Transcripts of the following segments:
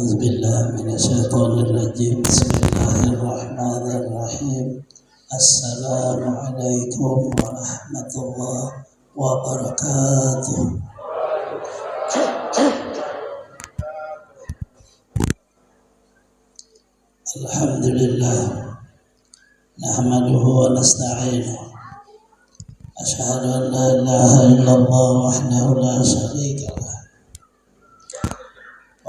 أعوذ بالله من الشيطان الرجيم. بسم الله الرحمن الرحيم. السلام عليكم ورحمة الله وبركاته. الحمد لله نحمده ونستعينه. أشهد أن لا إله إلا الله وحده لا شريك له،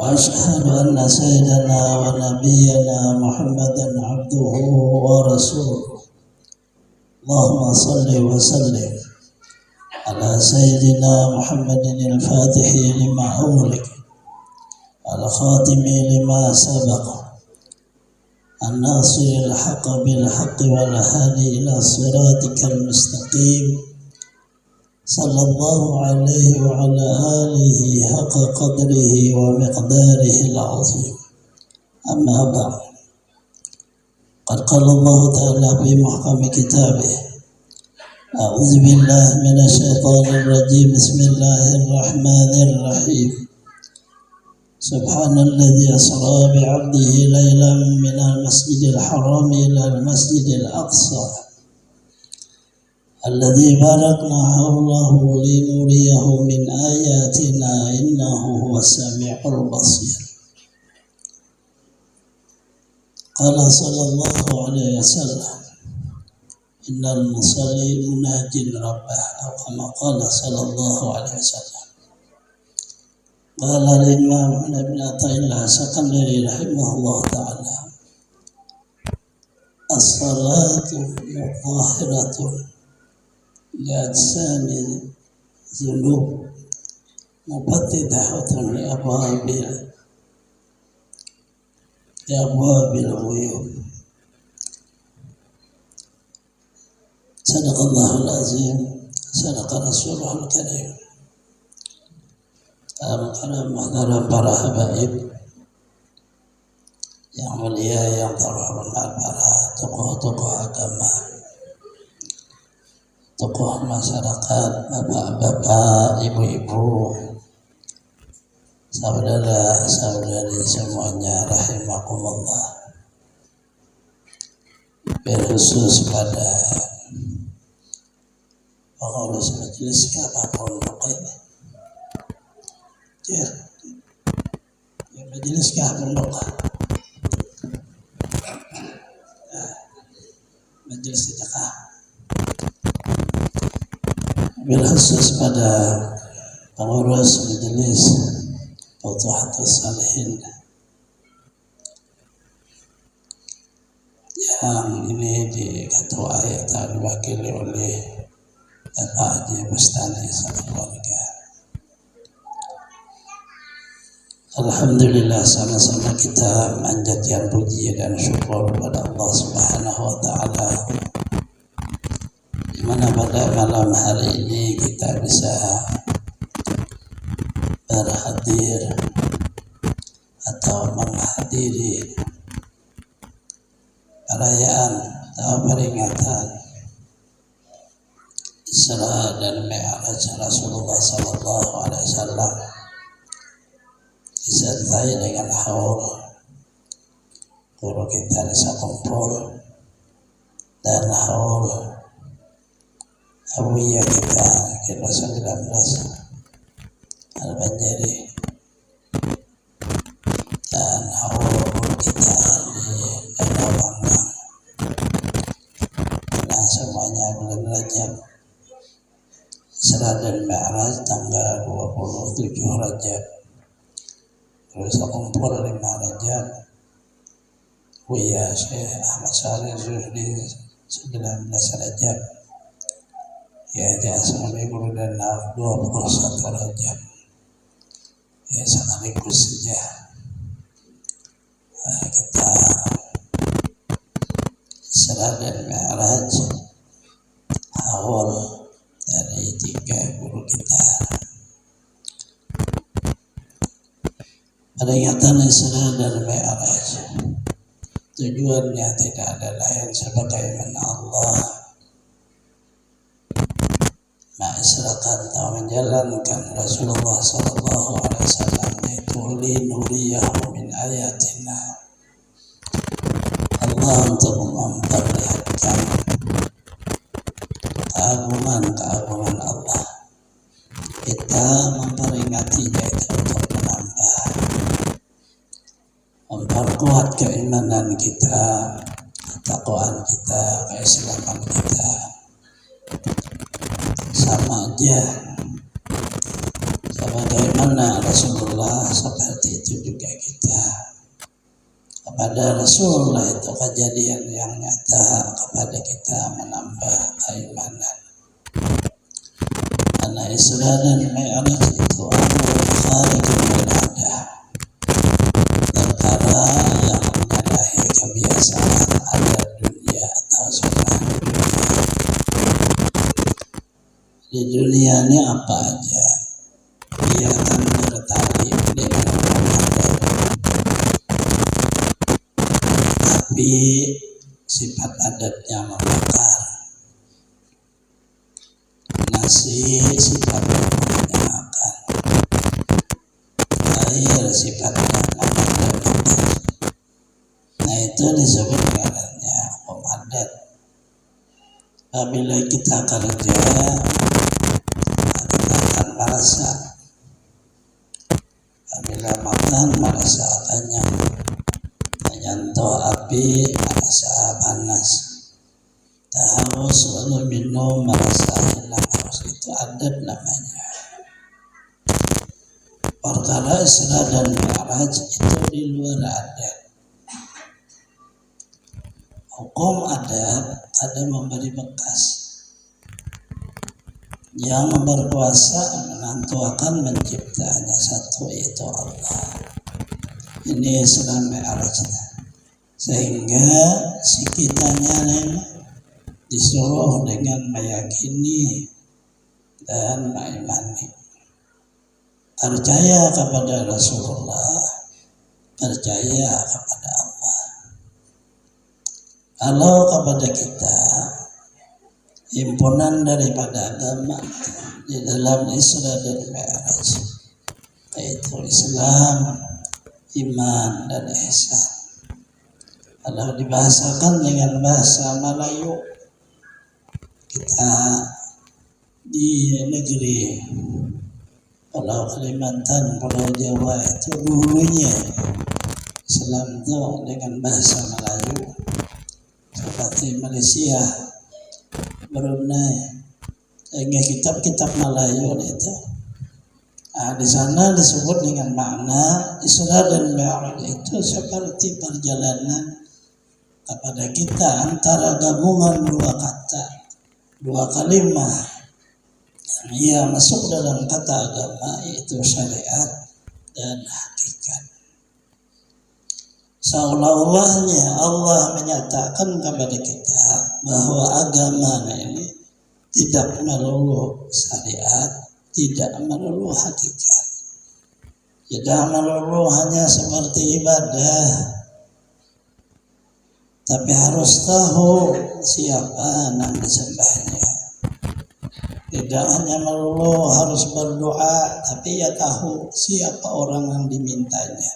وأشهد أن سيدنا ونبينا محمدا عبده ورسوله. اللهم صل وسلم على سيدنا محمد الفاتح لما أغلق الخاتم لما سبق الناصر الحق بالحق والهادي إلى صراطك المستقيم، صلى الله عليه وعلى آله حق قدره ومقداره العظيم. أما بعد، قد قال الله تعالى في محكم كتابه: أعوذ بالله من الشيطان الرجيم. بسم الله الرحمن الرحيم. سبحان الذي أسرى بعبده ليلا من المسجد الحرام إلى المسجد الأقصى الذي باركنا حوله لنريه من آياتنا إنه هو السميع البصير. قال صلى الله عليه وسلم: إن المصلي مناجٍ ربه، أو كما قال صلى الله عليه وسلم. قال الإمام ابن عطاء الله السكندري رحمه الله تعالى: الصلاة مطهرة لأجسام الذنوب مبتدعة لأبواب الغيوب. صدق الله العظيم، صدق رسوله الكريم. Mahdaram para habaib yang mulia, yang terhormat, para tokoh-tokoh agama, tokoh masyarakat, bapak-bapak, ibu-ibu, saudara-saudari semuanya, rahimakumullah. Berkhusus pada pengurus majelis apapun pokoknya, majelis pondok, majelis sedekah. Berkhusus pada pengurus majelis Futuhatus Salihin yang ini diketuai atau diwakili oleh Bapak Haji Bustani sekeluarga. Alhamdulillah, sama-sama kita manjatkan puji dan syukur kepada Allah Subhanahu wa Ta'ala, di mana pada malam hari ini kita bisa berhadir atau menghadiri perayaan atau peringatan Isra dan Mi'raj Rasulullah Sallallahu Alaihi Wasallam, disertai dengan haul guru kita bisa kumpul dan haul Abiyah kita kira 19 Al-Banjari dan haul kita di Kadawanggang. Nah, semuanya bulan Rajab, Isra dan Mi'raj tanggal 27 Rajab, terus kumpul 5 Rajab, Buya Syekh Ahmad Syarif Zuhdi 19 Rajab, ya Jasmani Guru dan 21 Rajab, ya sekaligus saja kita Isra dan Mi'raj awal dari 3 guru kita. Peringatan Isra dan Mi'raj tujuannya tidak ada lain sebagaimana Allah mengisrakan atau menjalankan Rasulullah Sallallahu Alaihi Wasallam, yaitu linuriyahu min ayatina. Allah untuk memperlihatkan keagungan Allah. Kita memperingatinya itu untuk memperkuat keimanan kita, ketakwaan kita, keislaman kita. Sama aja sebagaimana Rasulullah, seperti itu juga kita. Kepada Rasulullah itu kejadian yang nyata, kepada kita menambah keimanan. Karena Isra dan Mi'raj itu amrul khariqun lil 'adah, perkara yang menyalahi kebiasaan adat dunia atau sunnah dunia. Di dunia ini apa aja dia akan tertarik dengan Ramadan, tapi sifat adatnya membakar. Nasi sifatnya menyenangkan, air sifatnya mengandalkan. Nah, itu disebut karena hukum adat. Apabila kita kerja, kita akan merasa. Apabila makan, merasa kenyang. Menyentuh api, merasa panas. Harus selalu minum, merasa enak. Itu adat namanya. Perkara Isra dan Mi'raj itu di luar adat. Hukum adat ada memberi bekas. Yang berkuasa menentukan mencipta hanya satu, yaitu Allah. Ini Isra Mi'raj. Sehingga si kitanya disuruh dengan meyakini dan mengimani, percaya kepada Rasulullah, percaya kepada Allah. Kalau kepada kita, himpunan daripada agama di dalam Isra dan Mi'raj, yaitu Islam, iman, dan ihsan. Kalau dibahasakan dengan bahasa Melayu, kita di negeri Pulau Kalimantan, Pulau Jawa itu dulunya Islam itu dengan bahasa Melayu, seperti Malaysia, Brunei, sehingga kitab-kitab Melayu itu. Nah, di sana disebut dengan makna Isra dan Mi'raj itu seperti perjalanan kepada kita antara gabungan dua kata, dua kalimat yang masuk dalam kata agama, yaitu syariat dan hakikat. Seolah-olahnya Allah menyatakan kepada kita bahwa agama ini tidak melulu syariat, tidak melulu hakikat, tidak melulu hanya seperti ibadah, tapi harus tahu siapa yang disembahnya. Tidak hanya melulu harus berdoa, tapi ya tahu siapa orang yang dimintanya.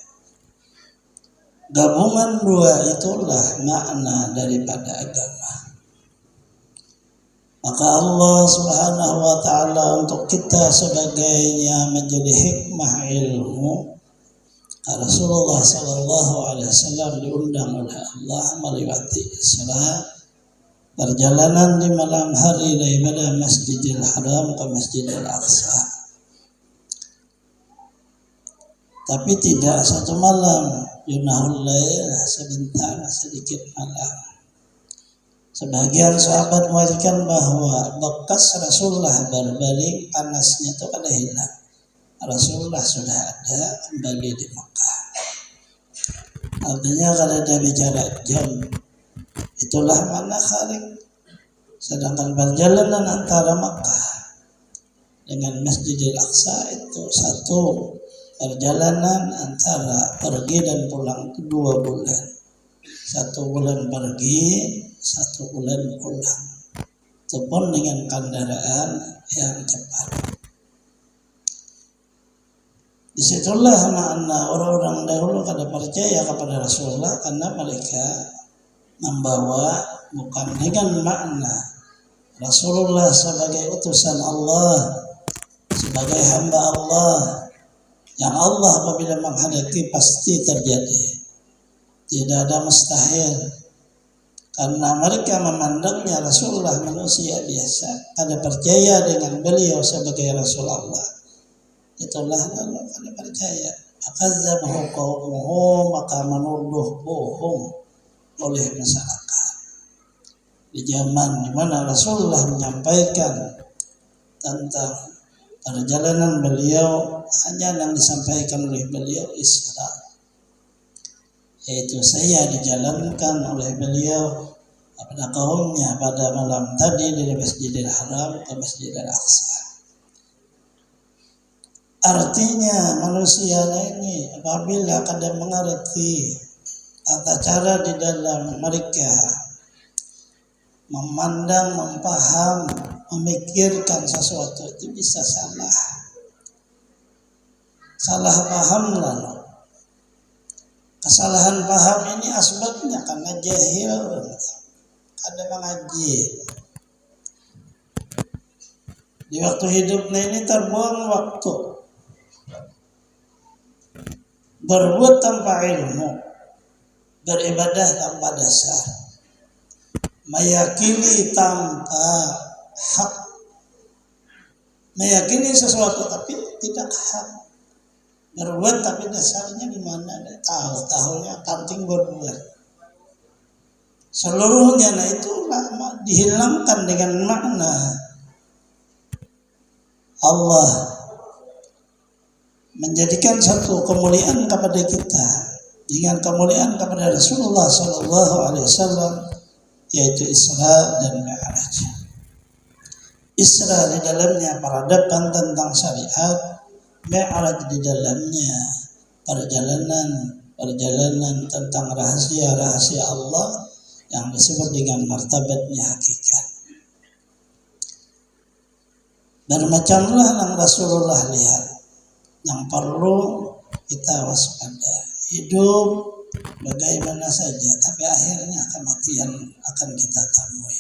Gabungan dua itulah makna daripada agama. Maka Allah Subhanahu wa ta'ala untuk kita sebagainya menjadi hikmah ilmu, Rasulullah sallallahu alaihi wasallam diundang oleh Allah melewati Isra, perjalanan di malam hari daripada Masjidil Haram ke Masjidil Aqsa. Tapi tidak satu malam, yunahul lail, sebentar, sedikit malam. Sebagian sahabat mengatakan bahwa bekas Rasulullah berbalik panasnya itu pada hilang. Rasulullah sudah ada kembali di Mekah. Artinya kalau dia bicara jam, itulah mana kharik. Sedangkan perjalanan antara Makkah dengan Masjidil Aqsa itu satu perjalanan antara pergi dan pulang itu 2 bulan. 1 bulan pergi, 1 bulan pulang. Itu pun dengan kendaraan yang cepat. Disitulah makna orang-orang dahulu kada percaya kepada Rasulullah karena mereka membawa bukan dengan makna Rasulullah sebagai utusan Allah, sebagai hamba Allah yang Allah apabila menghendaki pasti terjadi. Tidak ada mustahil. Karena mereka memandangnya Rasulullah manusia biasa, kada percaya dengan beliau sebagai Rasulullah. Itulah lalu kada percaya. Akazzabahu qaumuhu, maka menuduh bohong oleh masyarakat. Di zaman di mana Rasulullah menyampaikan tentang perjalanan beliau, hanya yang disampaikan oleh beliau Isra, yaitu saya dijalankan oleh beliau kepada kaumnya pada malam tadi dari Masjidil Haram ke Masjidil Aqsa. Artinya manusia ini apabila kadang mengerti tata cara di dalam mereka memandang, mempaham, memikirkan sesuatu itu bisa salah paham lalu. Kesalahan paham ini asbabnya karena jahil, ada mengaji. Di waktu hidupnya ini terbuang waktu, berbuat tanpa ilmu, beribadah tanpa dasar, meyakini tanpa hak, meyakini sesuatu tapi tidak hak. Berbuat tapi dasarnya di mana? Tahu-tahunya penting berbuat. Seluruhnya itu dihilangkan dengan makna Allah menjadikan satu kemuliaan kepada kita dengan kemuliaan kepada Rasulullah Sallallahu Alaihi Wasallam, yaitu Isra dan Mi'raj. Isra di dalamnya peradaban tentang syariat, Mi'raj di dalamnya perjalanan tentang rahasia-rahasia Allah yang disebut dengan martabatnya hakikat. Bermacamlah yang Rasulullah lihat, yang perlu kita waspada. Hidup bagaimana saja, tapi akhirnya kematian akan kita temui.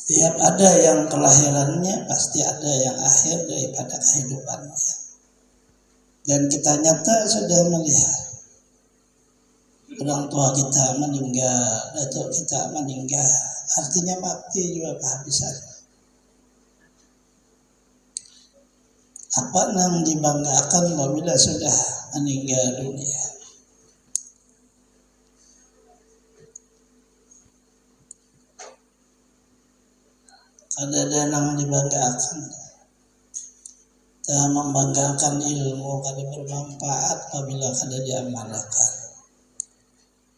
Setiap ada yang kelahirannya, pasti ada yang akhir daripada kehidupannya. Dan kita nyata sudah melihat orang tua kita meninggal, datuk kita meninggal, artinya mati juga kehabisan. Apa yang dibanggakan apabila sudah meninggal dunia? Ada yang dibanggakan, dan membanggakan ilmu kada bermanfaat apabila kada diamalkan.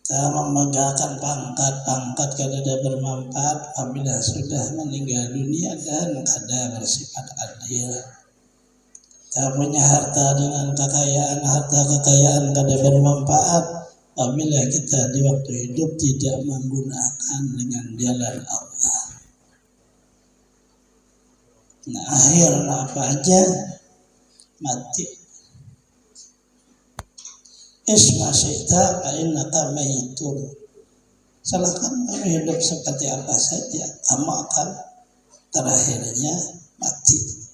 Dan membanggakan pangkat kada bermanfaat apabila sudah meninggal dunia dan kada bersifat adil. Dan punya harta dengan harta kekayaan kada bermanfaat apabila kita di waktu hidup tidak menggunakan dengan jalan Allah. Nah, akhirnya apa aja mati. Isma syaita innaka maitun. Salahkan kamu hidup seperti apa saja, kamu akan terakhirnya mati.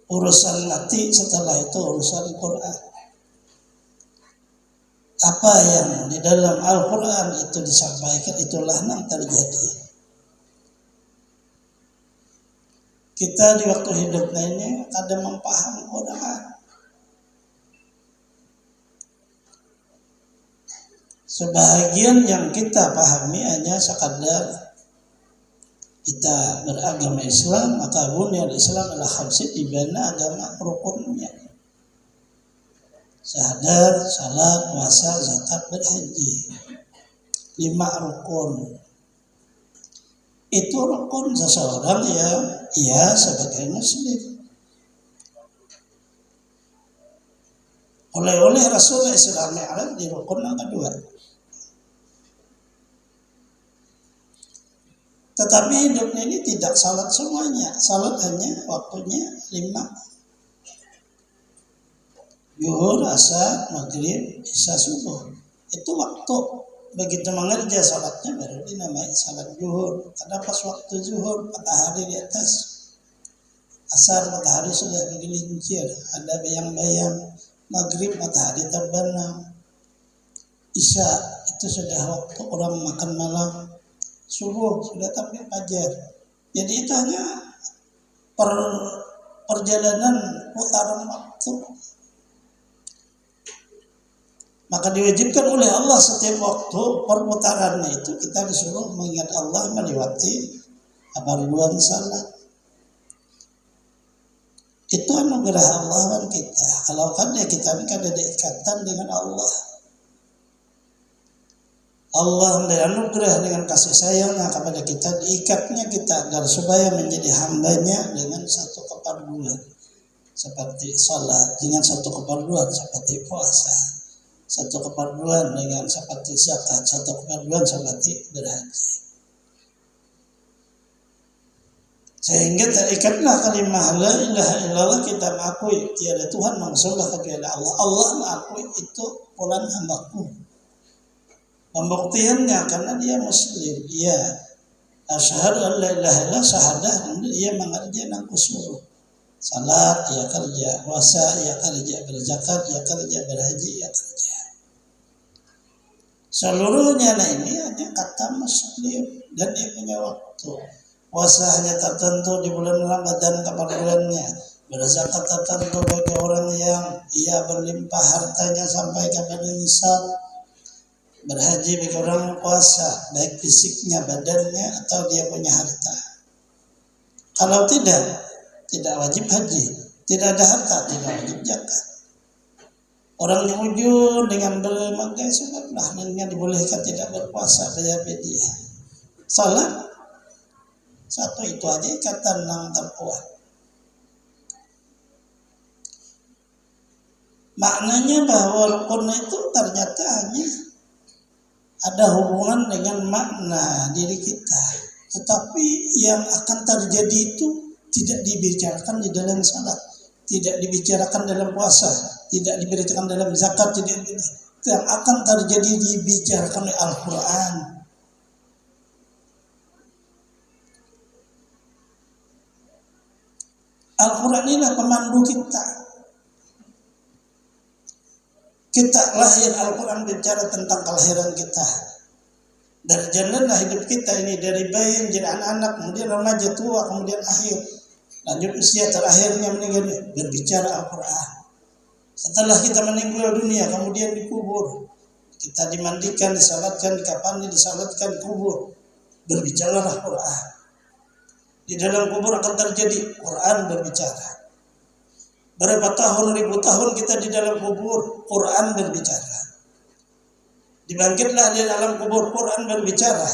Urusan mati setelah itu urusan Quran. Apa yang di dalam Al-Quran itu disampaikan, itulah yang terjadi. Kita di waktu hidupnya ini kada mempahami Quran. Sebahagian yang kita pahami hanya sekadar kita beragama Islam, maka bunyal Islam adalah khamsin, dibina agama rukunnya. Syahadat, salat, puasa, zakat, berhaji. 5 rukun. Itu rukun seseorang yang ia sebagai muslim. Oleh Rasulullah Isra Mi'raj di rukun yang kedua. Tetapi hidupnya ini tidak salat semuanya. Salat hanya waktunya 5. Zuhur, asar, maghrib, isya, subuh. Itu waktu. Begitu mengerja salatnya baru dinamai salat zuhur. Karena pas waktu zuhur matahari di atas. Asar matahari sudah menggelincir, ada bayang-bayang. Maghrib matahari terbenam. Isya itu sudah waktu orang makan malam. Subuh sudah terbit fajar. Jadi itu hanya perjalanan putaran waktu. Maka diwajibkan oleh Allah setiap waktu perputarannya itu kita disuruh mengingat Allah melewati abaruan salat. Itu anugerah Allah kan kita. Kalau kan ya kita ini kan ada ikatan dengan Allah. Allah anugerah dengan kasih sayangnya kepada kita, diikatnya kita agar supaya menjadi hambanya dengan satu kepaduan seperti salat, dengan satu kepaduan seperti puasa, satu kepaduan dengan seperti zakat, satu kepaduan seperti berhaji. Sehingga terikatlah kalimah la ilaha illallah, kita mengakui tiada Tuhan maksudnya kecuali Allah. Allah mengakui itu pulan hambaku. Pembuktiannya karena dia muslim, dia asyhadu an la ilaha illallah, syahadah, dia mengerjakan aku suruh. Salat ia kerja, puasa ia kerja, berzakat ia kerja, berhaji ia kerja. Seluruhnya ini hanya kata muslim dan dia punya waktu. Puasa hanya tertentu di bulan Ramadan kepada bulannya. Berzakat tertentu bagi orang yang ia berlimpah hartanya sampai kepada nisab. Berhaji bagi orang yang puasa, baik fisiknya, badannya, atau dia punya harta. Kalau tidak wajib haji. Tidak ada harta, tidak wajib zakat. Orang yang ujur dengan berbagai sebab lahannya dibolehkan tidak berpuasa, bayar fidyah. Salat satu itu aja ikatan yang terkuat. Maknanya bahwa rukun itu ternyata hanya ada hubungan dengan makna diri kita. Tetapi yang akan terjadi itu tidak dibicarakan di dalam salat, tidak dibicarakan dalam puasa, tidak dibicarakan dalam zakat, tidak. Yang akan terjadi dibicarakan oleh Al-Quran. Al-Quran inilah pemandu kita. Kita lahir, Al-Quran bicara tentang kelahiran kita. Dari jalanlah hidup kita ini, dari bayi menjadi anak-anak, kemudian remaja, tua, kemudian akhir. Lanjut usia terakhirnya meninggal, berbicara Al-Quran. Setelah kita meninggal dunia, kemudian dikubur. Kita dimandikan, disalatkan, dikafani, disalatkan, kubur. Berbicaralah Al-Quran. Di dalam kubur akan terjadi Quran berbicara. Berapa tahun, ribu tahun kita di dalam kubur, Quran berbicara. Dibangkitlah di dalam kubur, Quran berbicara.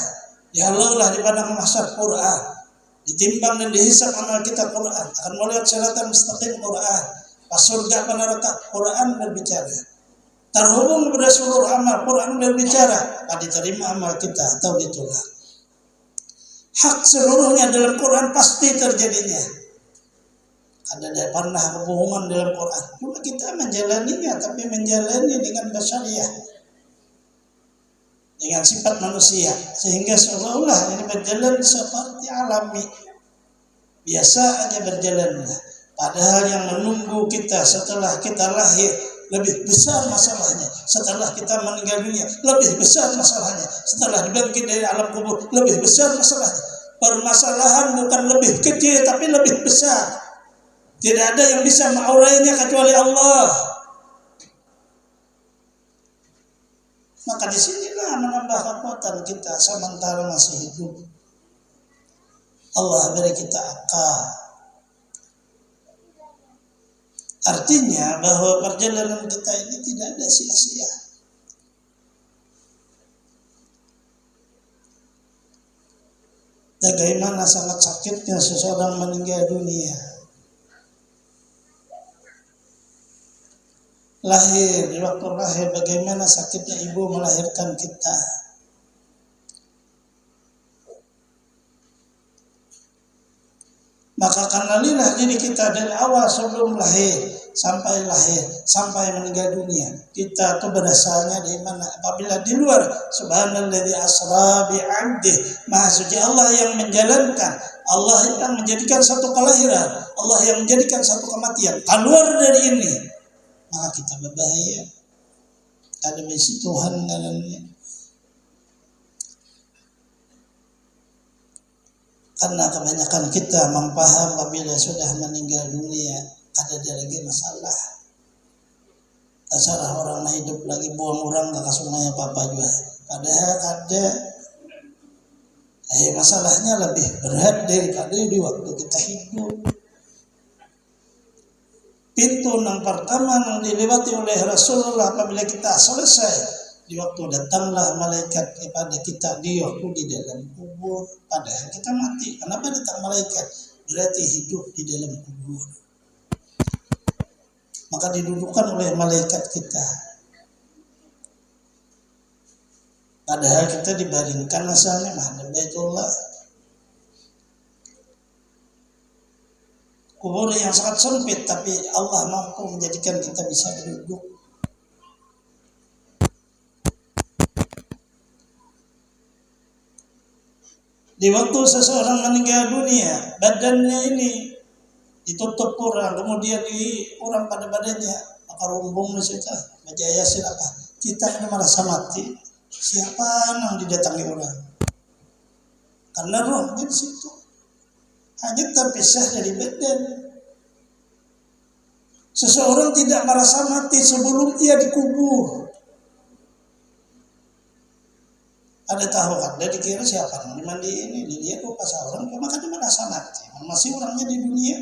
Dihalaulah di padang mahsyar, Quran. Ditimbang dan dihisab amal kita, Quran. Akan melihat siratan mustaqim, Quran. Pas surga neraka, Quran berbicara. Terhubung kepada seluruh amal, Quran berbicara. Apa diterima amal kita atau ditolak. Hak seluruhnya dalam Quran pasti terjadinya. Ada pernah kebohongan dalam Quran. Cuma kita menjalaninya, tapi menjalani dengan basyariah, dengan sifat manusia, sehingga seolah-olah ini berjalan seperti alami, biasa aja berjalannya. Padahal yang menunggu kita setelah kita lahir lebih besar masalahnya. Setelah kita meninggal dunia lebih besar masalahnya. Setelah dibangkit dari alam kubur lebih besar masalahnya. Permasalahan bukan lebih kecil tapi lebih besar. Tidak ada yang bisa mengurainya kecuali Allah. Maka disinilah menambah kekuatan kita sementara masih hidup. Allah beri kita akal. Artinya bahwa perjalanan kita ini tidak ada sia-sia. Bagaimana sangat sakitnya seseorang meninggal dunia. Lahir, di waktu lahir bagaimana sakitnya ibu melahirkan kita. Maka kenalilah diri kita dari awal sebelum lahir sampai meninggal dunia. Kita tuh berasalnya dari mana? Apabila di luar, subhanalladzi asra bi 'abdi, maha suci Allah yang menjalankan, Allah yang menjadikan satu kelahiran, Allah yang menjadikan satu kematian. Keluar dari ini, maka kita berbahaya. Ada misi Tuhan dalamnya. Karena kebanyakan kita memaham apabila sudah meninggal dunia ada lagi masalah. Terserah orang hidup lagi buang orang ke sungai apa juga. Padahal ada masalahnya lebih berat daripada di waktu kita hidup. Pintu yang pertama yang dilewati oleh Rasulullah apabila kita selesai, di waktu datanglah malaikat kepada kita di waktu di dalam kubur. Padahal kita mati. Kenapa datang malaikat? Berarti hidup di dalam kubur. Maka didudukkan oleh malaikat kita. Padahal kita dibaringkan asalnya menghadap Baitullah. Kubur yang sangat sempit, tapi Allah mampu menjadikan kita bisa duduk. Di waktu seseorang meninggal dunia, badannya ini ditutup orang, kemudian orang pada badannya, maka rumbung di situ, baca Yasin apa? Kita ini merasa mati. Siapa yang didatangi orang? Karena rohnya di situ hanya terpisah dari badan. Seseorang tidak merasa mati sebelum ia dikubur. Ada tahu kan? Dia dikira siapa yang mandi ini, dilihat pas orang, maka dia merasa mati. Masih orangnya di dunia.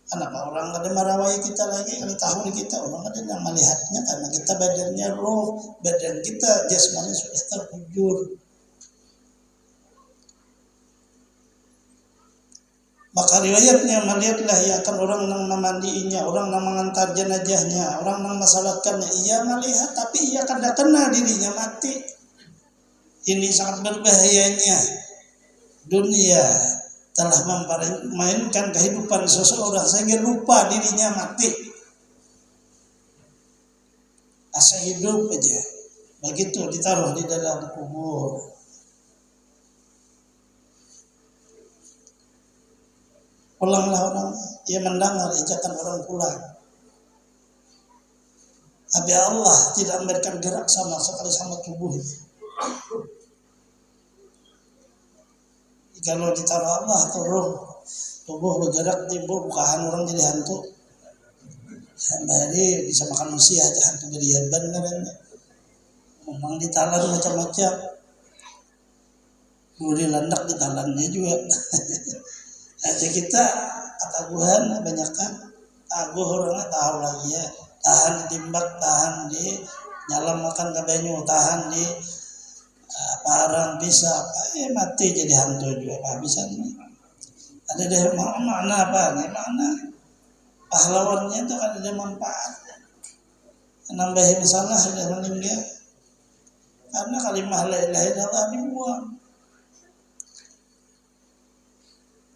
Kenapa orang ada marawai kita lagi? Kalau tahu di kita orang ada yang melihatnya karena kita badannya roh, badan kita jasmani sudah terkubur. Maka riwayatnya melihatlah ya akan orang yang memandiinya, orang yang mengantar jenazahnya, orang yang masalatkannya. Ia melihat tapi ia kada kena dirinya mati. Ini sangat berbahayanya. Dunia telah memainkan kehidupan seseorang sehingga lupa dirinya mati. Asa hidup aja. Begitu ditaruh di dalam kubur. Pulanglah orang, ia mendengar ajakan orang pulang. Tapi Allah tidak memberikan gerak sama sekali sama tubuh itu. Kalau ditaruh Allah turun, tubuh bergerak timbul bukaan orang jadi hantu. Sampai bisa makan manusia aja hantu beriaban katanya. Memang ditalan macam-macam. Duri landak ditalannya juga. Jadi kita ketaguhan banyak kan. Taguh orangnya tahu lagi ya. Tahan ditimbak, tahan di nyalam makan ke banyu, tahan di parang bisa mati jadi hantu juga habisan. Ada deh makna apa nih? Makna pahlawannya itu kan ada manfaat. Nambahin masalah sudah meninggal. Karena kalimat la ilaha illallah dibuang.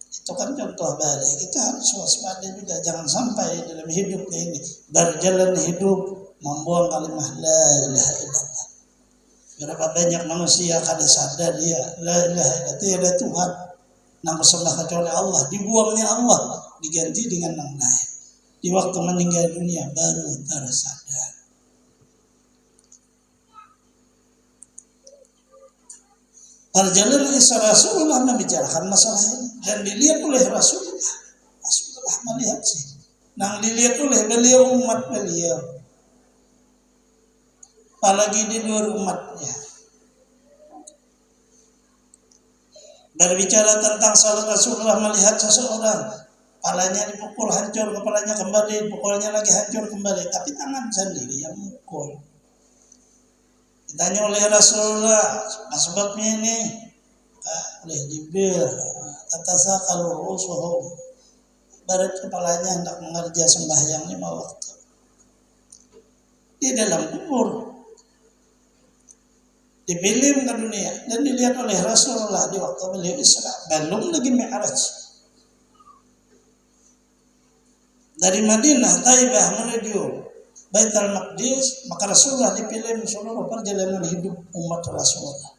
Itu kan contoh balik. Kita harus waspada juga, jangan sampai dalam hidup ini berjalan hidup membuang kalimat la ilaha illallah. Berapa banyak manusia kada sadar dia la ilaha illallah tiada Tuhan yang bersembah kecuali Allah, dibuangnya Allah diganti dengan yang lain. Di waktu meninggal dunia baru tersadar. Perjalanan Isra Rasulullah membicarakan masalah ini dan dilihat oleh Rasulullah. Rasulullah melihat sih. Nang dilihat oleh beliau umat beliau. Apalagi di luar umatnya. Berbicara tentang salat Rasulullah melihat seseorang, kepalanya dipukul hancur, kepalanya kembali, pukulnya lagi hancur kembali, tapi tangan sendiri yang mukul. Ditanya oleh Rasulullah, sebabnya ini oleh Jibril, tatasaqalu rusuhum. Barat kepalanya hendak mengerja sembahyang 5 waktu. Di dalam kubur. Dipilih ke dunia dan dilihat oleh Rasulullah di waktu beliau Isra, belum lagi Mi'raj. dari Madinah Taibah menuju Baitul Maqdis, maka Rasulullah dipilih seluruh perjalanan hidup umat Rasulullah.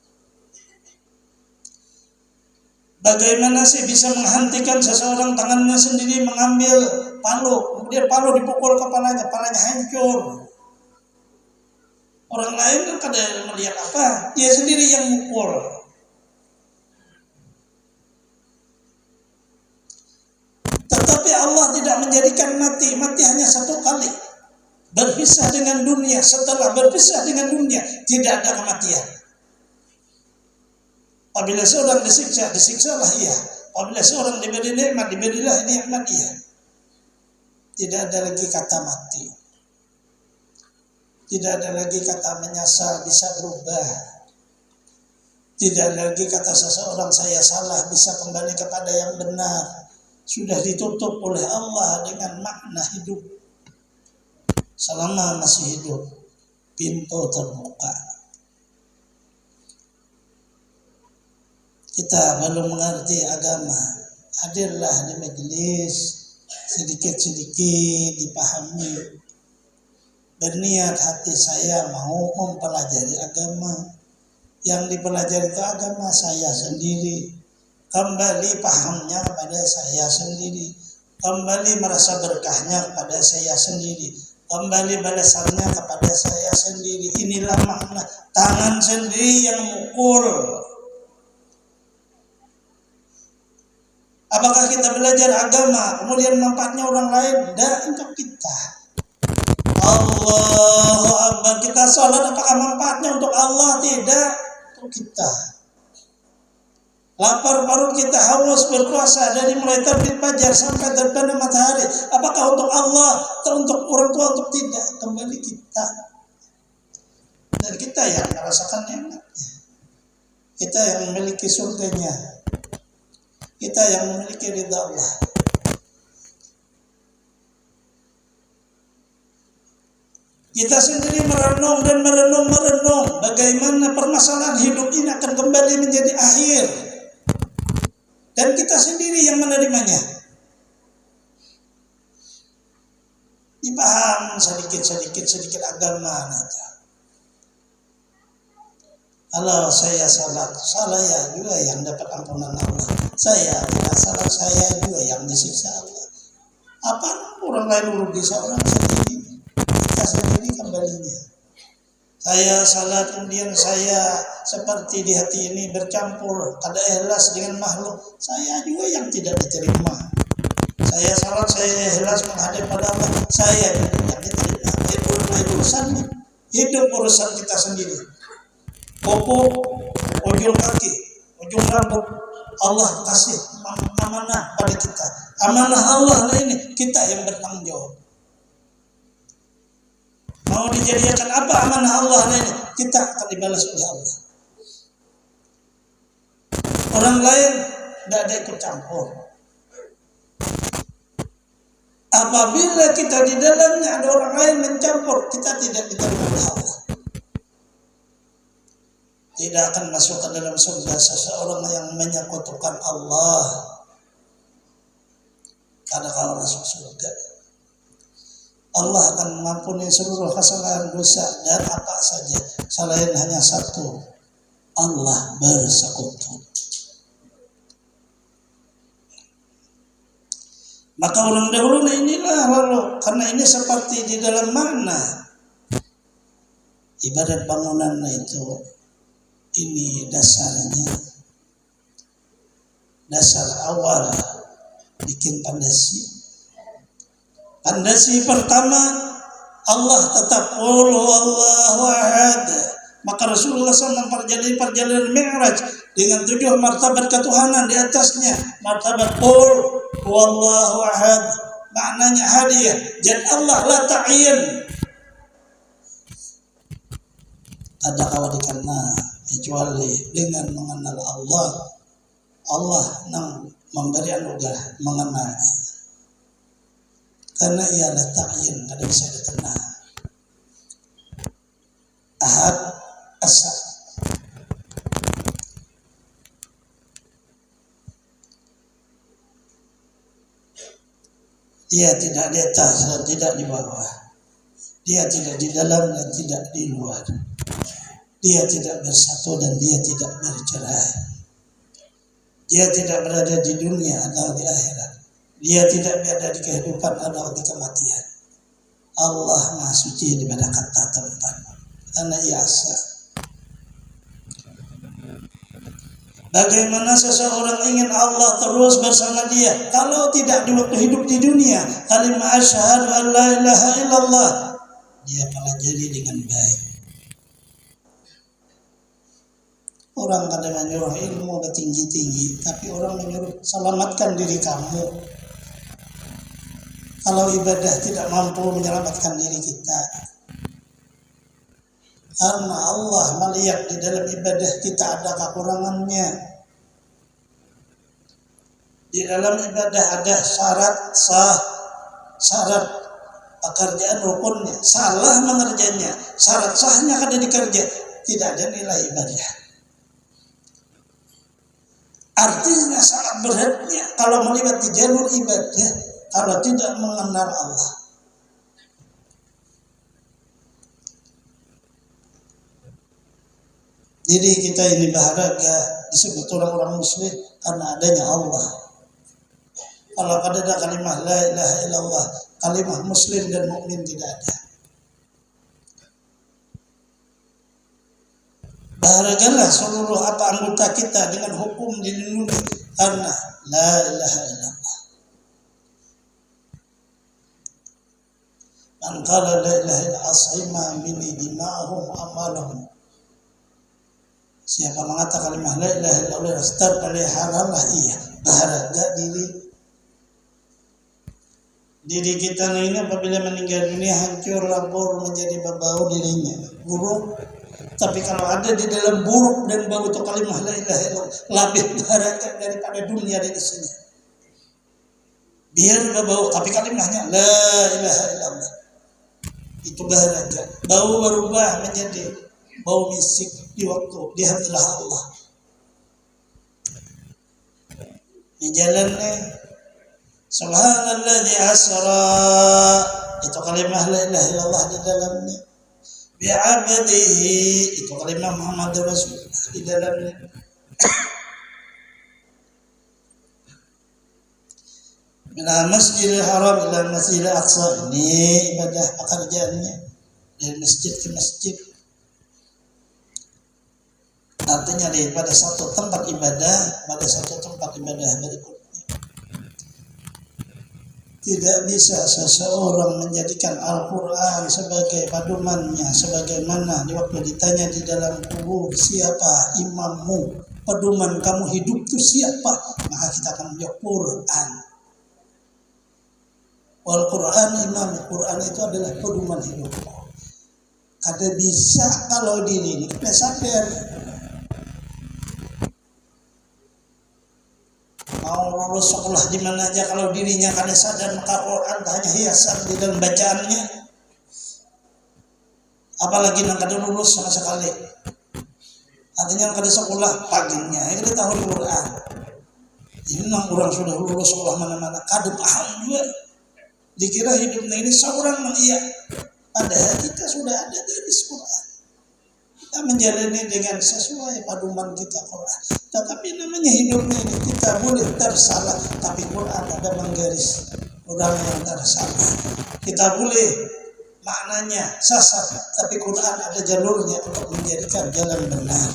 Bagaimana sih bisa menghentikan seseorang tangannya sendiri mengambil palu, kemudian palu dipukul kepalanya hancur. Orang lain kan kada melihat apa, dia sendiri yang mukul. Tetapi Allah tidak menjadikan mati hanya satu kali. Berpisah dengan dunia, setelah berpisah dengan dunia tidak ada kematian. Apabila seorang disiksa, disiksalah ia. Apabila seorang diberi nikmat, diberilah nikmat ia. Tidak ada lagi kata mati. Tidak ada lagi kata menyesal bisa berubah. Tidak ada lagi kata seseorang saya salah bisa kembali kepada yang benar. Sudah ditutup oleh Allah dengan makna hidup. Selama masih hidup, pintu terbuka. Kita belum mengerti agama, hadirlah di majelis, sedikit-sedikit dipahami. Berniat hati saya mau mempelajari agama. Yang dipelajari itu agama saya sendiri. Kembali pahamnya pada saya sendiri. Kembali merasa berkahnya pada saya sendiri. Kembali balasannya kepada saya sendiri. Inilah makna tangan sendiri yang mukul. Apakah kita belajar agama kemudian manfaatnya orang lain? Tidak, untuk kita. Allahu Akbar, kita sholat apakah manfaatnya untuk Allah? Tidak, untuk kita. Lapar perut kita, haus berpuasa dari mulai terbit fajar sampai terbenam matahari. Apakah untuk Allah atau untuk orang tua? Untuk tidak, kembali kita. Dan kita yang merasakan nikmatnya. Kita yang memiliki surganya. Kita yang memiliki ridha Allah. Kita sendiri merenung bagaimana permasalahan hidup ini akan kembali menjadi akhir. Dan kita sendiri yang menerimanya. Dipaham sedikit agama saja. Kalau saya salah ya juga yang dapat ampunan Allah. Saya tidak salah, saya juga yang disiksa Allah. Apa orang lain rugi seorang sendiri? Kita sendiri kembalinya. Saya salah kemudian saya seperti di hati ini bercampur kada ikhlas dengan makhluk. Saya juga yang tidak diterima. Saya salah, saya ikhlas menghadap pada Allah. Saya yang diterima. Itu urusannya. Hidup urusan kita sendiri. Pokok, ujung kaki, ujung rambut Allah kasih amanah pada kita. Amanah Allah ini kita yang bertanggung jawab. Mau dijadikan apa amanah Allah ini? Kita akan dibalas oleh Allah. Orang lain tidak ada ikut campur. Apabila kita di dalamnya ada orang lain mencampur, kita tidak diterima oleh Allah. Tidak akan masuk ke dalam surga seseorang yang menyekutukan Allah. Karena kalau masuk surga, Allah akan mengampuni seluruh kesalahan dosa dan apa saja. Selain hanya satu, Allah bersekutu. Maka orang dahulu inilah lalu, karena ini seperti di dalam makna ibadat bangunan itu. Ini dasarnya, dasar awal bikin pondasi. Pondasi pertama Allah tetap Allahu Ahad. Maka Rasulullah SAW perjalanan Mi'raj dengan 7 martabat ketuhanan di atasnya. Martabat Allahu Ahad, maknanya hadiah. Jad Allah la ta'yin. Ada kawan dikenal kecuali dengan mengenal Allah. Allah yang memberi anugerah mengenalnya. Karena ia adalah ta'yin, tidak bisa dikenal. Ahad, Asa. Dia tidak di atas dan tidak di bawah. Dia tidak di dalam dan tidak di luar. Dia tidak bersatu dan dia tidak bercerai. Dia tidak berada di dunia atau di akhirat. Dia tidak berada di kehidupan atau di kematian. Allah Maha Suci daripada kata tempat. Karena Ia asa. Bagaimana seseorang ingin Allah terus bersama dia kalau tidak di waktu hidup di dunia kalimat asyhadu an la ilaha illallah dia pelajari dengan baik. Orang kadang menyuruh ilmu ke tinggi-tinggi, tapi orang menyuruh selamatkan diri kamu. Kalau ibadah tidak mampu menyelamatkan diri kita, karena Allah melihat di dalam ibadah kita ada kekurangannya. Di dalam ibadah ada syarat sah, syarat pekerjaan rukunnya, salah mengerjanya, syarat sahnya kada dikerja, tidak ada nilai ibadah. Artinya sangat beratnya kalau melibat di jalur ibadah, kalau tidak mengenal Allah. Diri kita ini berharga disebut orang-orang muslim karena adanya Allah. Kalau ada kalimah la ilaha illallah, kalimah muslim dan mukmin tidak ada. Berhargalah seluruh apa anggota kita dengan hukum dilindungi karena la ilaha illallah. Man qala la ilaha illallah as'ima minni dima'ahum amalahum. Siapa mengatakan kalimah la ilaha illallah terpeliharalah ia berharga diri kita ini apabila meninggal dunia hancur labur menjadi berbau dirinya buruk. Tapi kalau ada di dalam buruk dan bau itu kalimah la ilaha illallah lebih berharga daripada dunia di sini. Biar berbau tapi kalimahnya la ilaha illallah itu berharga. Bau berubah menjadi bau misik di waktu di hadirat Allah. Di jalannya subhanalladzi asra itu kalimah la ilaha illallah di dalamnya. Bi'abdihi itu kalimah Muhammad Rasulullah di dalamnya. Minal masjidil haram ila masjidil aqsa ini ibadah pekerjaannya dari masjid ke masjid. Artinya daripada satu tempat ibadah pada satu tempat ibadah berikutnya. Tidak bisa seseorang menjadikan Al-Quran sebagai pedomannya, sebagaimana di waktu ditanya di dalam kubur, siapa imammu, pedoman kamu hidup itu siapa? Maka kita akan menjawab Quran. Al-Quran imam, Quran itu adalah pedoman hidup. Kada bisa kalau diri ini kita sadar. Mau lulus sekolah di mana aja kalau dirinya kada sadar maka Quran hanya hiasan di dalam bacaannya. Apalagi yang kada lulus sama sekali. Artinya yang kada sekolah paginya kada tahu Quran. Ini orang sudah lulus sekolah mana-mana kada paham juga. Dikira hidupnya ini seorang iya. Padahal kita sudah ada garis Quran. Kita menjalani dengan sesuai paduman kita Quran. Tetapi namanya hidupnya ini kita boleh tersalah, tapi Quran ada menggaris orang yang tersalah. Kita boleh maknanya sesat, tapi Quran ada jalurnya untuk menjadikan jalan benar.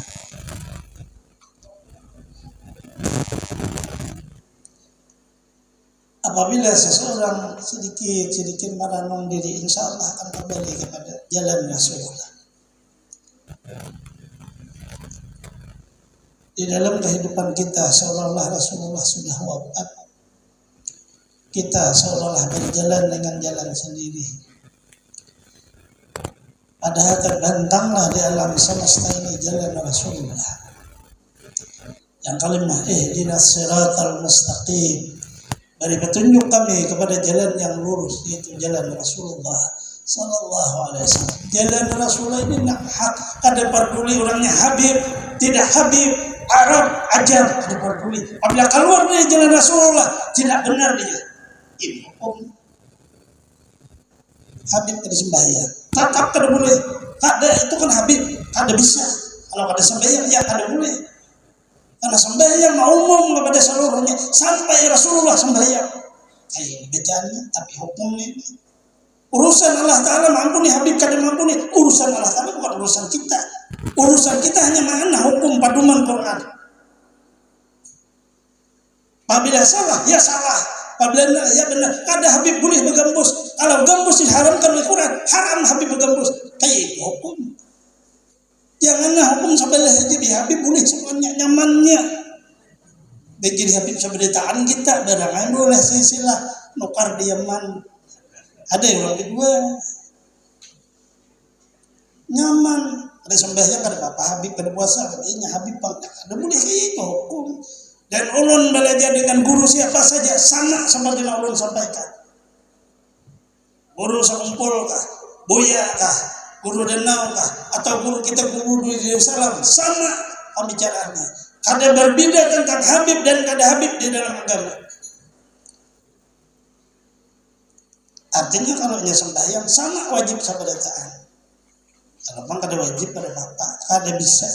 Apabila seseorang sedikit merenung diri, insya Allah akan kembali kepada jalan Rasulullah. Di dalam kehidupan kita seolah-olah Rasulullah sudah wafat. Kita seolah-olah berjalan dengan jalan sendiri. Padahal terbentanglah di alam semesta ini jalan Rasulullah. Yang kalimah ihdinas siratal mustaqim. Beri petunjuk kami kepada jalan yang lurus, yaitu jalan Rasulullah sallallahu alaihi wasallam. Jalan Rasulullah ini nak hak, kada peduli orangnya Habib, tidak Habib, Arab, ajam, kada peduli. Apabila keluar dari jalan Rasulullah, tidak benar dia. Ini hukum Habib kada sembahyang. Tetap kada boleh. Kada itu kan Habib, kada bisa. Kalau kada sembahyang ya kada boleh. Karena sembahyang umum kepada seluruhnya sampai Rasulullah sembahyang. Kayak bacaannya, tapi hukumnya urusan Allah Ta'ala mampuni, Habib kada mampuni. Urusan Allah Ta'ala bukan urusan kita. Urusan kita hanya mana hukum paduman Quran. Apabila salah, ya salah. Apabila benar, ya benar. Kada Habib boleh bergembus. Kalau gembus diharamkan oleh Quran, haram Habib bergembus. Kayak itu hukum. Janganlah hukum sebelah jadi Habib boleh semuanya nyamannya. Bagi Habib seberitaan kita barang boleh sisilah nukar diaman. Ada yang orang kedua nyaman. Ada sembahyang kada apa-apa, Habib kada puasa, katanya Habib ada boleh itu hukum. Dan ulun belajar dengan guru siapa saja sama seperti yang ulun sampaikan. Guru sekumpul kah, buya kah, guru danau kah, atau guru kita guru di Yerusalem, sama pembicaraannya. Kada berbeda tentang Habib dan kada Habib di dalam agama. Artinya kalau hanya sembahyang sama wajib sabadataan. Kalau bang kada wajib pada bapak, kada bisa.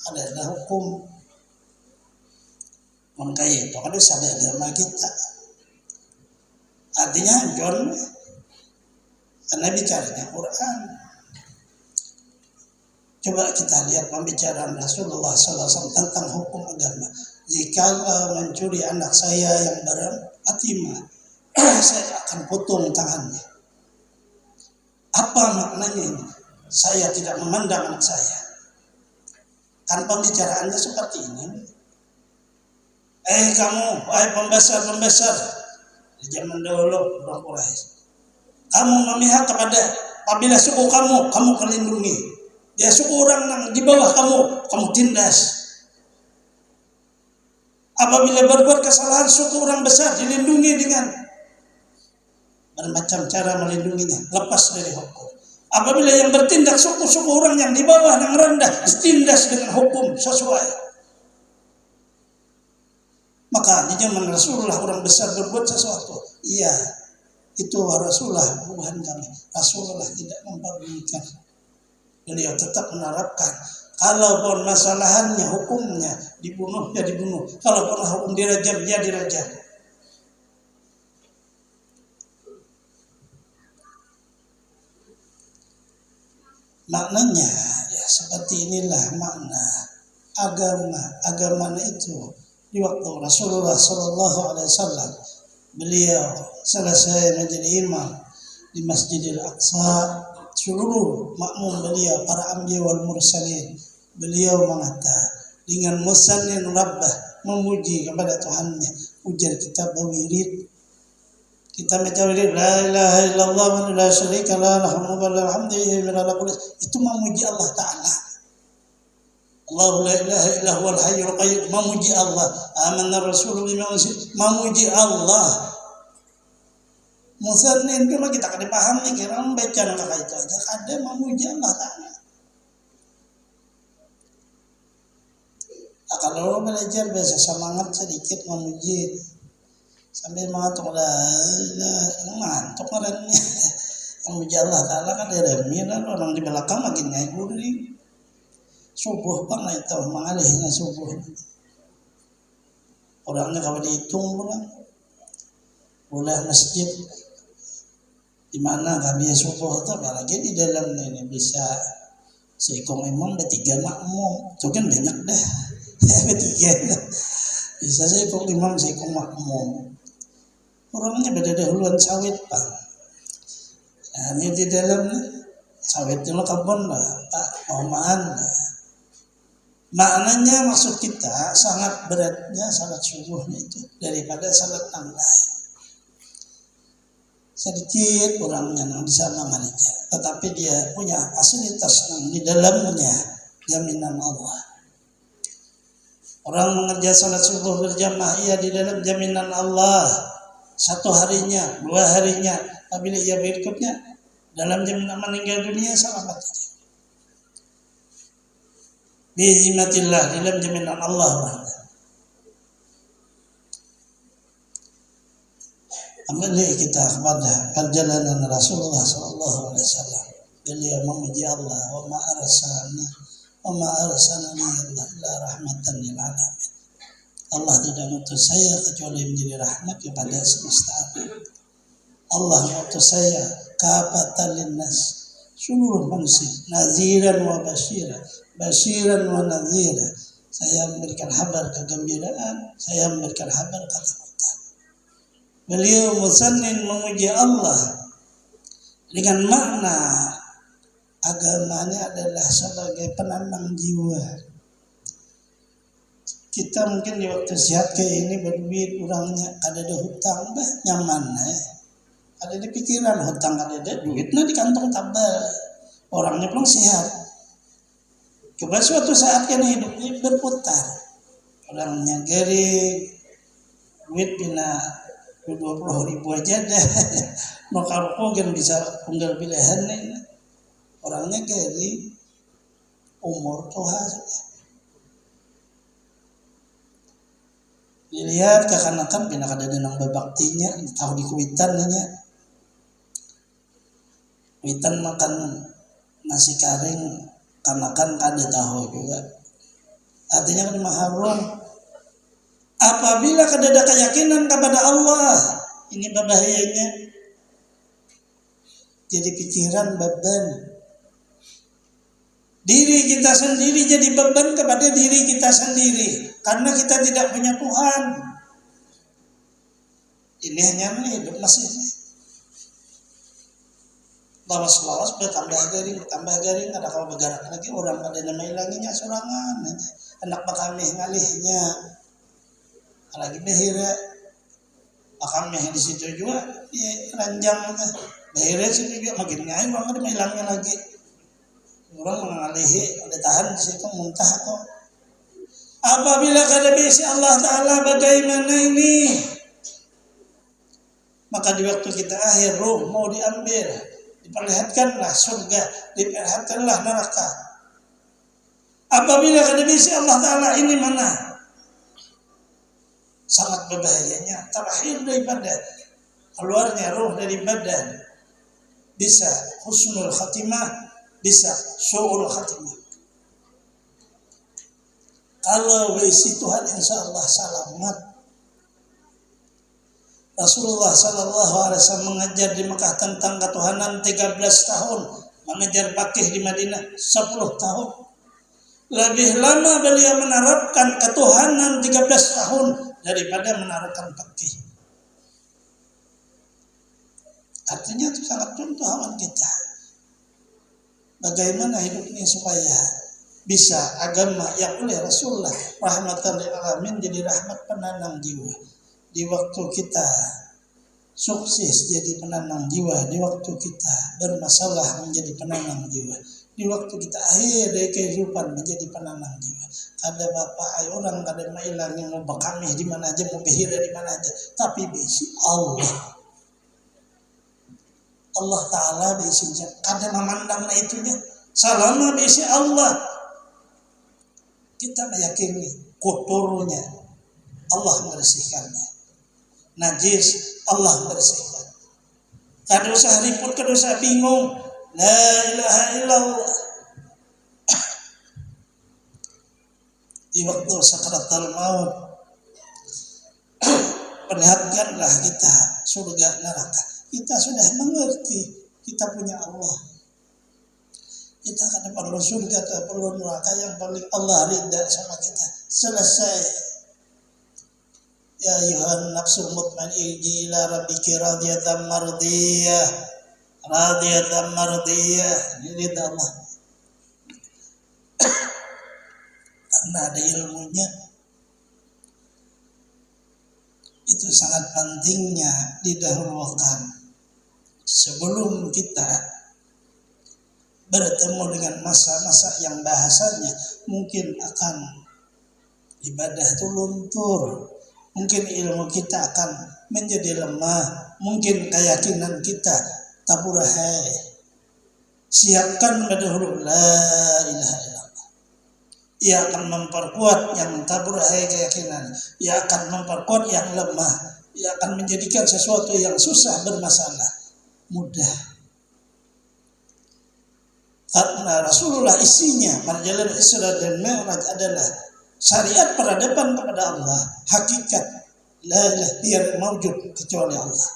Ada hukum. Mengkaya itu kada usah agama kita. Artinya John karena bicaranya Quran. Coba kita lihat pembicaraan Rasulullah SAW tentang hukum agama. Jika mencuri anak saya yang beratima, saya akan potong tangannya. Apa maknanya ini? Saya tidak memandang anak saya. Kan pembicaraannya seperti ini. Kamu, pembesar di zaman dahulu orang Quraisy. Kamu memihak kepada apabila suku kamu kelindungi. Dia suku orang yang di bawah kamu tindas. Apabila berbuat kesalahan suku orang besar dilindungi dengan bermacam cara melindunginya, lepas dari hukum. Apabila yang bertindak suku-suku orang yang di bawah yang rendah ditindas dengan hukum sesuai. Maka di zaman Rasulullah orang besar berbuat sesuatu, iya itu Rasulullah bukan kami. Rasulullah tidak memperdulikan. Beliau tetap menerapkan. Kalaupun masalahannya hukumnya dibunuh ya dibunuh. Kalaupun hukum dirajam ya dirajam. Maknanya ya seperti inilah makna agama itu. Di waktu Rasulullah SAW beliau selesai menjadi imam di Masjidil Aqsa, seluruh makmum beliau para anbiya wal mursalin, beliau mengatakan dengan musannin rabbah, memuji kepada Tuhannya. Ujar kita berwirid, kita baca wirid la ilaha illallah wa la syarika lah lahu wa hamdihi min ala kulli, itu memuji Allah Ta'ala. Allah la ilaha illa huwal hayyul qayyum, memuji Allah. Amanna rasul bima unzil, memuji Allah. Musannin cuma kita kada paham nih, kira baca nang itu aja kada memuji Allah Ta'ala. Kalau belajar biasa semangat sedikit memuji sambil mengantuk ngantuk orangnya. Memuji Allah Ta'ala kan diremi lah, orang di belakang makin ngaigur nih. Subuh bang itu mengalihnya subuh. Orangnya kalau dihitung pulang, boleh masjid di mana kami subuh itu, apalagi di dalam ini bisa seikong imam bertiga makmum, itu kan banyak dah. Bertiga bisa seikong imam seikong makmum. Orangnya beda dahuluan sawit bang. Nah, ini di dalam sawitnya lo kabon lah, Pak Oman lah. Maknanya maksud kita sangat beratnya salat subuhnya itu daripada salat yang lain. Sedikit orangnya yang bisa mengajarnya, tetapi dia punya fasilitas yang di dalamnya jaminan Allah. Orang mengerja salat subuh berjamaah, ia di dalam jaminan Allah. Satu harinya, 2 harinya, apabila ia berikutnya dalam jaminan meninggal dunia selamat saja. Biiznillahi dalam jaminan Allah. Kembali kita kepada perjalanan Rasulullah sallallahu alaihi wasallam. Beliau memuji Allah, wa ma arsalna illa rahmatan lil alamin. Allah tidak mengutus saya kecuali menjadi rahmat kepada semesta alam. Allah mengutus saya kafatan linnas, seluruh manusia, naziran wa basyiran wa nadhira. Saya memberikan kabar kegembiraan, saya memberikan kabar ketakutan. Beliau musannin memuji Allah dengan makna agamanya adalah sebagai penenang jiwa. Kita mungkin di waktu sehat kayak ini berduit kurangnya, ada hutang bah nyaman ada di pikiran hutang, ada duitnya di kantong tabal, orangnya belum sehat. Coba suatu saat kan hidup ini berputar, orangnya gering, duit pina 20.000 aja dah, nokarupo kan bisa punggal pilihan nih, orangnya gering, umur toha saja. Dilihat kekanakan pina kada denang babaktinya, tahu di kuitan nya. Kuitan makan nasi kering, kanakan kada tahu juga. Artinya kan mahrum. Apabila kada ada keyakinan kepada Allah, ini bahayanya. Jadi pikiran beban. Diri kita sendiri jadi beban kepada diri kita sendiri karena kita tidak punya Tuhan. Ini hanya hidup masih lawas-lawas bertambah garing ada kalau bergerak lagi orang pada nama hilanginya sorangan aja anak bakami ngalihnya lagi behira bakami di situ juga ranjang behira situ juga makin ngai orang ada hilangnya lagi. Orang mengalihi, ada tahan di situ muntah kok. Apabila kada bisi Allah Ta'ala bagaimana ini? Maka di waktu kita akhir ruh mau diambil, diperlihatkanlah surga, diperlihatkanlah neraka. Apabila kada bisi Allah Ta'ala ini mana? Sangat berbahayanya. Terakhir daripada keluarnya ruh dari badan, bisa husnul khatimah, bisa su'ul khatimah. Kalau berisi Tuhan insya Allah selamat. Rasulullah sallallahu alaihi wasallam mengajar di Mekah tentang ketuhanan 13 tahun, mengajar fakih di Madinah 10 tahun. Lebih lama beliau menerapkan ketuhanan 13 tahun daripada menerapkan fakih. Artinya itu sangat contoh awan kita. Bagaimana hidup ini supaya bisa agama yang oleh Rasulullah rahmatan lil alamin jadi rahmat penenang jiwa. Di waktu kita sukses jadi penenang jiwa, di waktu kita bermasalah menjadi penenang jiwa, di waktu kita akhir dari kehidupan menjadi penenang jiwa. Kada bapak orang kada mailang yang mau bakami di mana aja, mau behira di mana aja, tapi bisi Allah Ta'ala bisinya kada memandang itunya selama bisi Allah kita meyakini kotornya Allah membersihkannya, najis Allah membersihkan, kada usah ribut, kada usah bingung, la ilaha illallah. Di waktu sakaratul maut perlihatkanlah kita surga neraka. Kita sudah mengerti kita punya Allah. Kita kan perlu surga atau perlu neraka, yang paling Allah ridha sama kita. Selesai. Ya ayuhan nafsul mutmain irji ila rabbiki radiyatan mardiyah. Radiyatan mardiyah. Ini ridha Allah. Karena ada ilmunya. Itu sangat pentingnya didahulukan. Sebelum kita bertemu dengan masa-masa yang bahasanya mungkin akan ibadah itu luntur, mungkin ilmu kita akan menjadi lemah, mungkin keyakinan kita taburahai. Siapkan dahulu la ilaha illallah. Ia akan memperkuat yang taburahai keyakinan, ia akan memperkuat yang lemah. yang akan menjadikan sesuatu yang susah bermasalah mudah. Karena Rasulullah isinya perjalanan Isra dan Mi'raj adalah syariat peradaban kepada Allah, hakikat la ilaha mawjud kecuali Allah.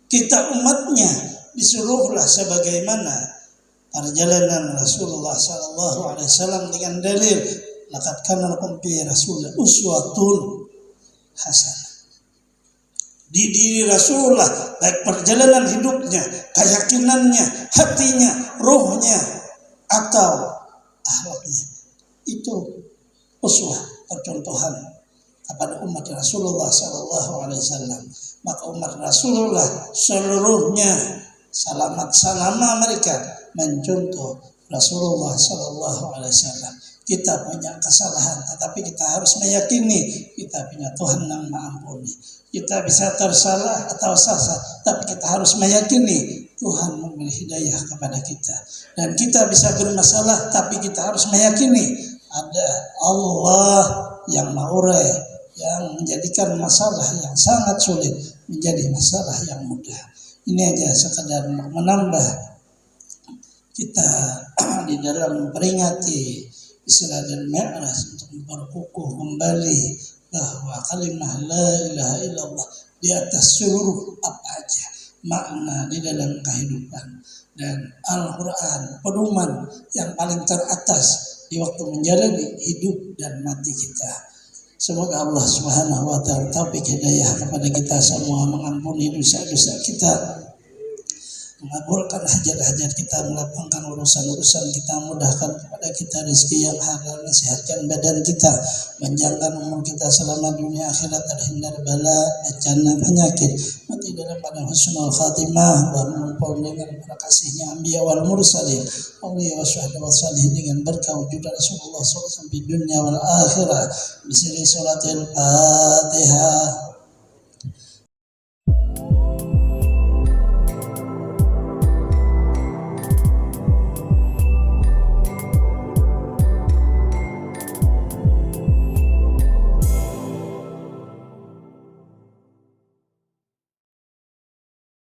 Kita umatnya disuruhlah sebagaimana perjalanan Rasulullah sallallahu alaihi wasallam dengan dalil laqad kana lakum fi rasulillah uswatun hasanah. Di diri Rasulullah baik perjalanan hidupnya, keyakinannya, hatinya, ruhnya atau akhlaknya itu uswah, percontohan kepada umat Rasulullah sallallahu alaihi wasallam. Maka umat Rasulullah seluruhnya selama mereka mencontoh Rasulullah sallallahu alaihi wasallam. Kita punya kesalahan, tetapi kita harus meyakini kita punya Tuhan yang mengampuni. Kita bisa tersalah atau sasar, tapi kita harus meyakini Tuhan memberi hidayah kepada kita. Dan kita bisa bermasalah, tapi kita harus meyakini ada Allah yang maurai, yang menjadikan masalah yang sangat sulit menjadi masalah yang mudah. Ini aja sekadar menambah kita di dalam memperingati Isra dan Mi'raj untuk berkukuh kembali bahwa kalimah la ilaha illallah di atas seluruh apa aja makna di dalam kehidupan, dan Al-Quran pedoman yang paling teratas di waktu menjalani hidup dan mati kita. Semoga Allah Subhanahu wa taala taufik hidayah kepada kita semua, mengampuni dosa-dosa kita, mengabulkan hajat-hajat kita, melapangkan urusan-urusan kita, mudahkan kepada kita rezeki yang halal, mensehatkan badan kita, panjangkan umur kita selama dunia akhirat, terhindar bala, bencana, penyakit, mati dalam pada husnul khatimah, dan mengumpul dengan para kasihnya anbiya wal mursalin, awliya wa syuhada wa salihin, dengan berkah wujud Rasulullah SAW di dunia wal akhirah. Bismillahirrahmanirrahim. Fatihah.